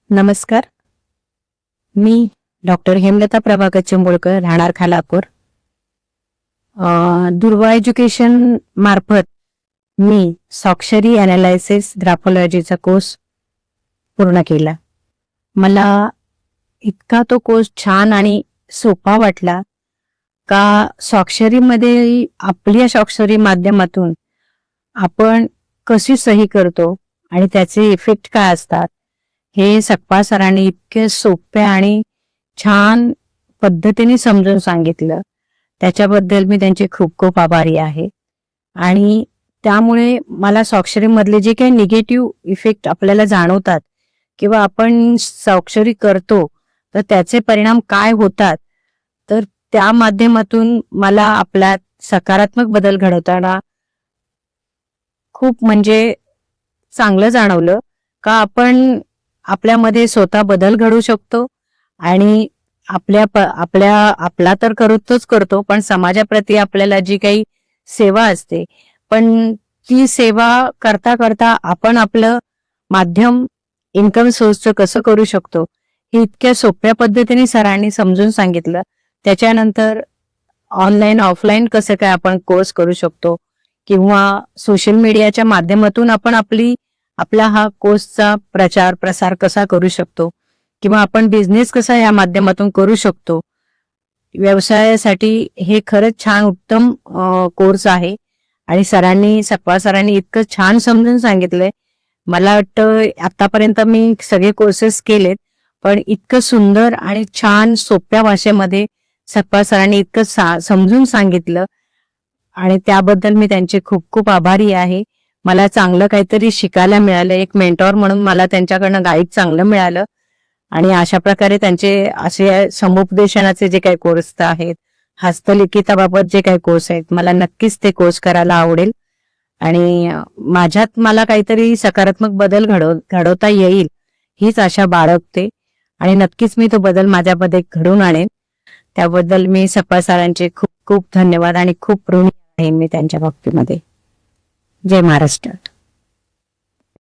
नमस्कार. मी डॉक्टर हेमलता प्रभाकर चिंबोळकर, राहणार खालापूर. दुर्वा एज्युकेशन मार्फत मी स्वाक्षरी अनालिसिस ग्राफोलॉजीचा कोर्स पूर्ण केला. मला इतका तो कोर्स छान आणि सोपा वाटला का स्वाक्षरीमध्ये आपल्या स्वाक्षरी माध्यमातून आपण कशी सही करतो आणि त्याचे इफेक्ट काय असतात हे सकपाळ सरांनी इतके सोप्या आणि छान पद्धतीने समजून सांगितलं. त्याच्याबद्दल मी त्यांचे खूप खूप आभारी आहे. आणि त्यामुळे मला स्वाक्षरीमधले जे काही निगेटिव्ह इफेक्ट आपल्याला जाणवतात किंवा आपण स्वाक्षरी करतो तर त्याचे परिणाम काय होतात, तर त्या माध्यमातून मला आपल्यात सकारात्मक बदल घडवताना खूप म्हणजे चांगलं जाणवलं का आपण आपल्यामध्ये स्वतः बदल घडवू शकतो आणि आपला तर करतो पण समाजाप्रती आपल्याला जी काही सेवा असते, पण ती सेवा करता करता आपण आपलं माध्यम इन्कम सोर्सचं कसं करू शकतो हे इतक्या सोप्या पद्धतीने सरांनी समजून सांगितलं. त्याच्यानंतर ऑनलाईन ऑफलाईन कसं काय आपण कोर्स करू शकतो किंवा सोशल मीडियाच्या माध्यमातून आपण आपला हा कोर्सचा प्रचार प्रसार कसा करू शकतो किंवा आपण बिझनेस कसा या माध्यमातून करू शकतो. व्यवसायासाठी हे खरंच छान उत्तम कोर्स आहे आणि सकपाळ सरांनी इतकं छान समजून सांगितलंय. मला वाटतं आतापर्यंत मी सगळे कोर्सेस केलेत, पण इतकं सुंदर आणि छान सोप्या भाषेमध्ये सकपाळ सरांनी इतकं समजून सांगितलं आणि त्याबद्दल मी त्यांचे खूप खूप आभारी आहे. मला चांगलं काहीतरी शिकायला मिळालं. एक मेंटॉर म्हणून मला त्यांच्याकडनं गाईड चांगलं मिळालं आणि अशा प्रकारे त्यांचे असे समुपदेशनाचे जे काही कोर्स आहेत, हस्तलिखिताबाबत जे काही कोर्स आहेत, मला नक्कीच ते कोर्स करायला आवडेल आणि माझ्यात मला काहीतरी सकारात्मक बदल घडवता येईल हीच आशा बाळगते आणि नक्कीच मी तो बदल माझ्यामध्ये घडवून आणेन. त्याबद्दल मी सकपाळ सरांचे खूप खूप धन्यवाद आणि खूप ऋणी आहे मी त्यांच्या बाबतीमध्ये. जय महाराष्ट्र.